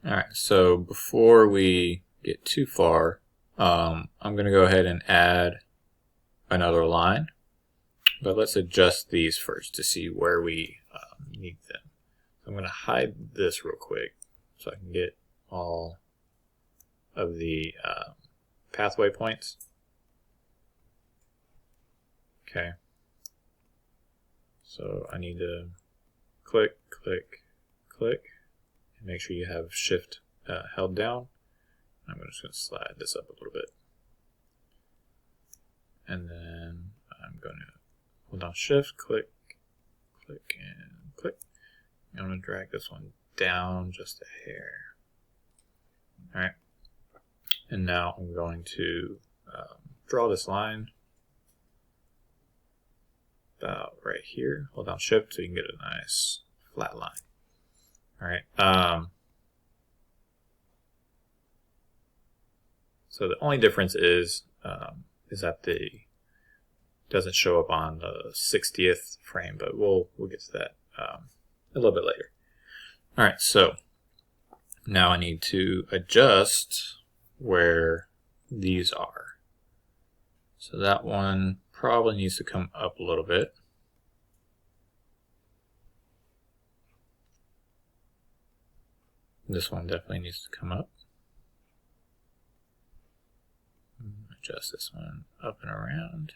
Alright, so before we get too far, I'm going to go ahead and add another line. But let's adjust these first to see where we need them. I'm going to hide this real quick so I can get all of the pathway points. Okay. So I need to click, click, click, and make sure you have Shift held down. I'm just going to slide this up a little bit. And then I'm going to hold down Shift, click, click, and click. I'm going to drag this one down just a hair. Alright. And now I'm going to draw this line about right here. Hold down Shift so you can get a nice flat line. Alright. So the only difference is that the doesn't show up on the 60th frame, but we'll get to that a little bit later. Alright, so now I need to adjust where these are. So that one probably needs to come up a little bit. This one definitely needs to come up. Adjust this one up and around.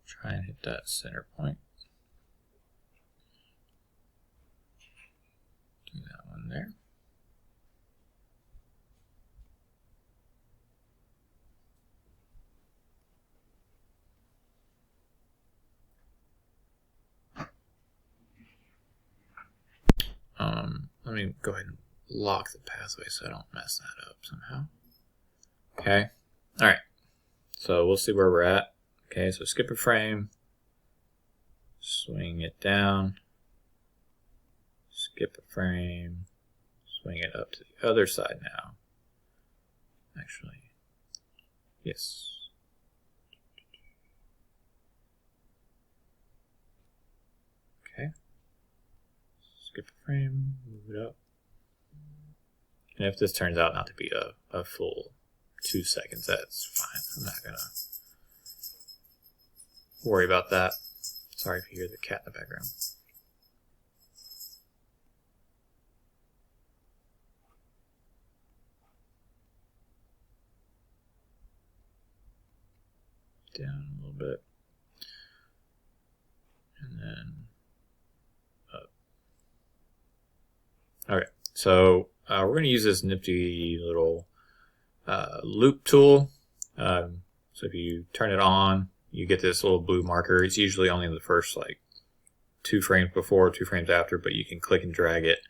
Try and hit that center point. Do that one there. Let me go ahead and lock the pathway so I don't mess that up somehow. Okay. Alright. So we'll see where we're at. Okay, so skip a frame. Swing it down. Skip a frame. Swing it up to the other side now. Actually, yes. Okay. Skip a frame, move it up. And if this turns out not to be a full 2 seconds, that's fine. I'm not going to worry about that. Sorry if you hear the cat in the background. Down a little bit. And then up. Okay, so we're going to use this nifty little loop tool. So if you turn it on, you get this little blue marker. It's usually only in the first like 2 frames before, 2 frames after, but you can click and drag it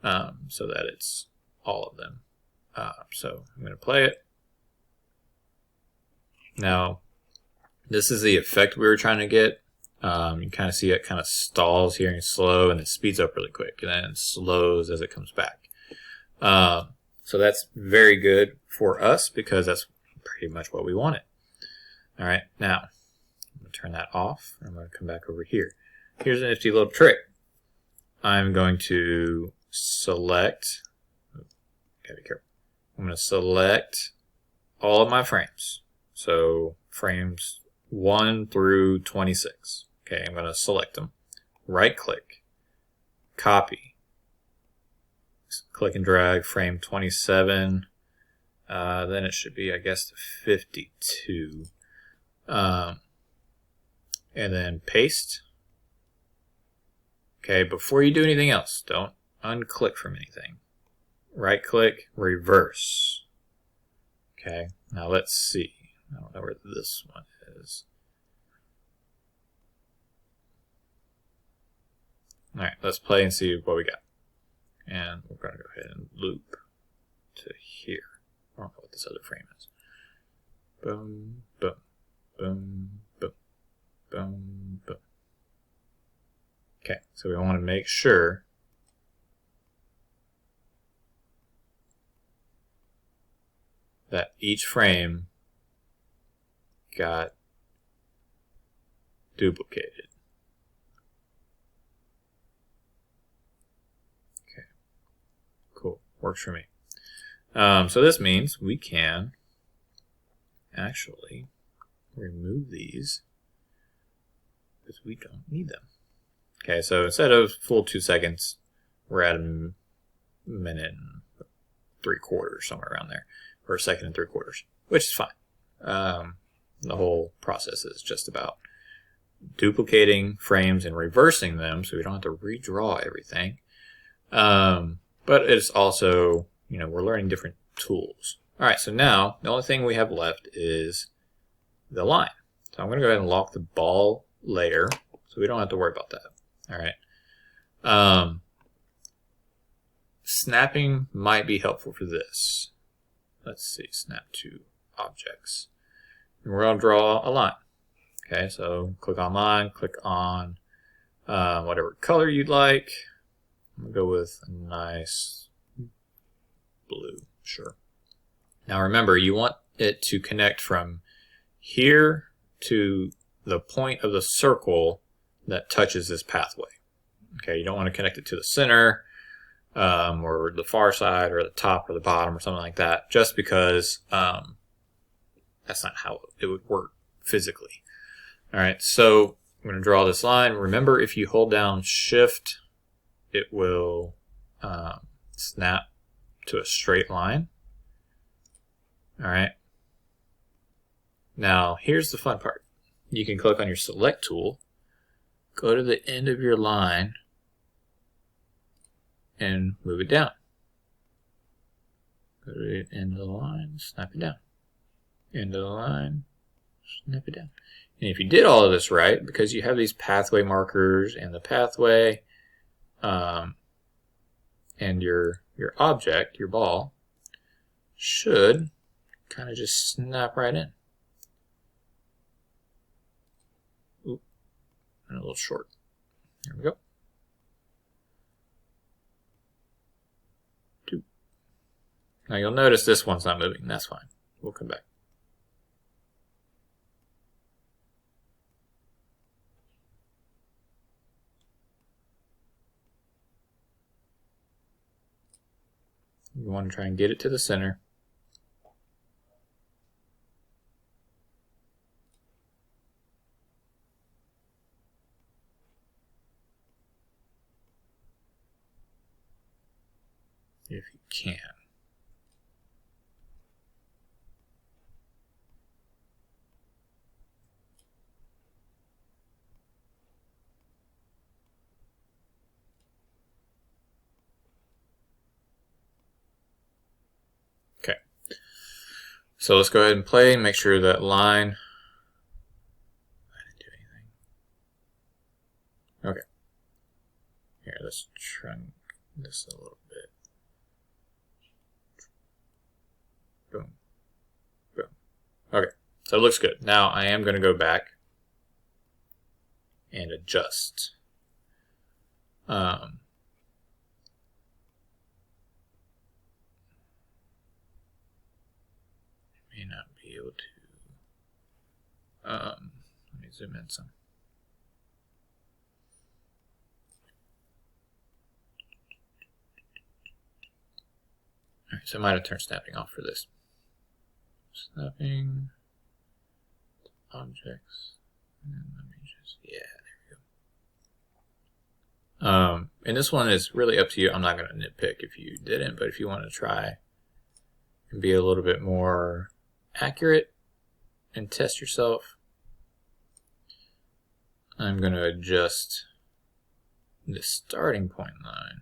so that it's all of them. So I'm going to play it. Now, this is the effect we were trying to get. You kind of see it kind of stalls here and slow, and it speeds up really quick, and then it slows as it comes back. So that's very good for us because that's pretty much what we wanted. All right, now I'm going to turn that off. I'm going to come back over here. Here's a nifty little trick. I'm going to select, gotta be careful. I'm going to select all of my frames. So frames 1 through 26. Okay, I'm going to select them. Right click, copy. Click and drag frame 27. Then it should be, I guess, to 52. And then paste. Okay, before you do anything else, don't unclick from anything. Right click, reverse. Okay, now let's see. I don't know where this one is. Alright, let's play and see what we got. And we're going to go ahead and loop to here. I don't know what this other frame is. Boom, boom, boom, boom, boom, boom. Okay, so we want to make sure that each frame got duplicated. works for me. So this means we can actually remove these because we don't need them. Okay, so instead of full 2 seconds, we're at a minute and 3/4, somewhere around there, or a second and 3/4, which is fine. The whole process is just about duplicating frames and reversing them so we don't have to redraw everything. But it's also, we're learning different tools. All right, so now the only thing we have left is the line. So I'm going to go ahead and lock the ball layer so we don't have to worry about that. All right. Snapping might be helpful for this. Let's see, snap to objects. And we're going to draw a line. Okay, so click on line, click on whatever color you'd like. I'm going to go with a nice blue, sure. Now remember, you want it to connect from here to the point of the circle that touches this pathway. Okay, you don't want to connect it to the center or the far side or the top or the bottom or something like that, just because that's not how it would work physically. All right, so I'm going to draw this line. Remember, if you hold down Shift, it will snap to a straight line. All right. Now, here's the fun part. You can click on your Select tool, go to the end of your line, and move it down. Go to the end of the line, snap it down. End of the line, snap it down. And if you did all of this right, because you have these pathway markers and the pathway and your object, your ball, should kind of just snap right in. Oop, and a little short. There we go. 2. Now you'll notice this one's not moving. That's fine. We'll come back. You want to try and get it to the center. If you can. Okay. So let's go ahead and play and make sure that line. I didn't do anything. Okay. Here, let's shrink this a little bit. Boom. Boom. Okay. So it looks good. Now I am going to go back and adjust. May not be able to. Let me zoom in some. Alright, so I might have turned snapping off for this. Snapping objects. And let me just, yeah, there we go. And this one is really up to you. I'm not going to nitpick if you didn't, but if you want to try and be a little bit more accurate and test yourself, I'm going to adjust the starting point line.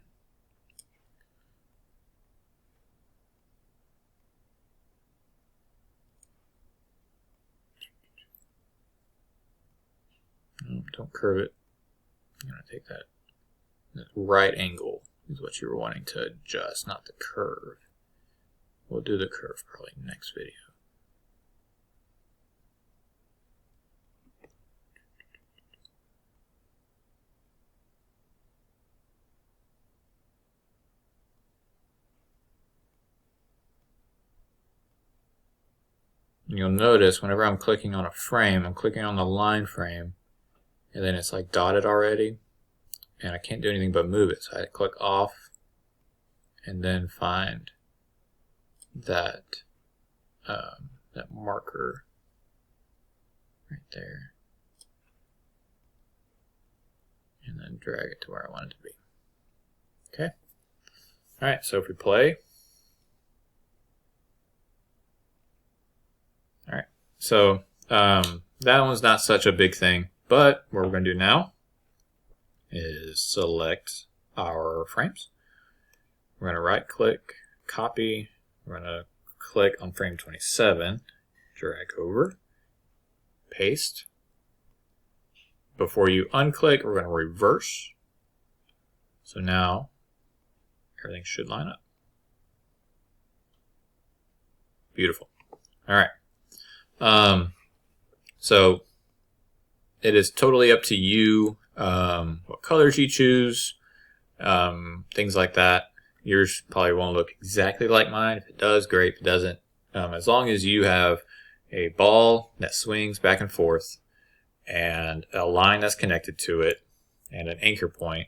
Don't curve it. I'm going to take that right angle is what you were wanting to adjust, not the curve. We'll do the curve probably next video. You'll notice whenever I'm clicking on a frame, I'm clicking on the line frame, and then it's like dotted already, and I can't do anything but move it. So I click off, and then find that that marker right there, and then drag it to where I want it to be. Okay. All right. So if we play, all right. So that one's not such a big thing, but what we're going to do now is select our frames. We're going to right click, copy. We're going to click on frame 27, drag over, paste. Before you unclick, we're going to reverse. So now everything should line up. Beautiful. All right. So it is totally up to you what colors you choose, things like that. Yours probably won't look exactly like mine. If it does, great. If it doesn't, as long as you have a ball that swings back and forth and a line that's connected to it and an anchor point,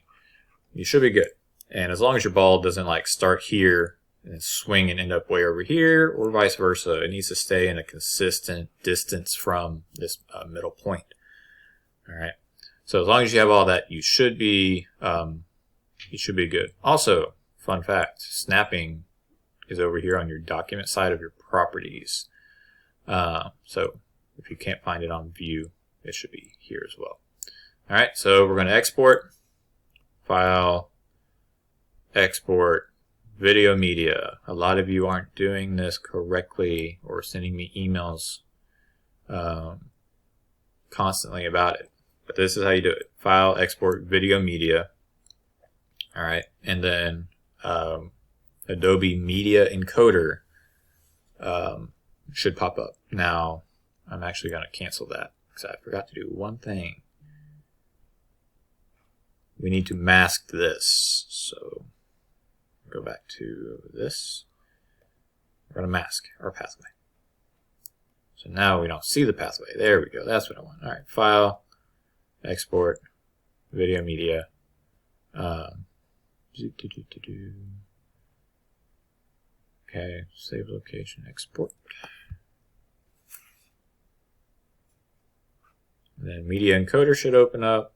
you should be good. And as long as your ball doesn't like start here and swing and end up way over here, or vice versa, it needs to stay in a consistent distance from this middle point. All right. So as long as you have all that, you should be good. Also, fun fact: snapping is over here on your document side of your properties. So if you can't find it on view, it should be here as well. All right. So we're going to export, file, export, video media. A lot of you aren't doing this correctly or sending me emails constantly about it. But this is how you do it. File, export, video media. All right. And then Adobe Media Encoder should pop up. Now, I'm actually going to cancel that because I forgot to do one thing. We need to mask this. So go back to this. We're going to mask our pathway. So now we don't see the pathway. There we go. That's what I want. All right. File, export, video media. Okay. Save location, export. And then Media Encoder should open up.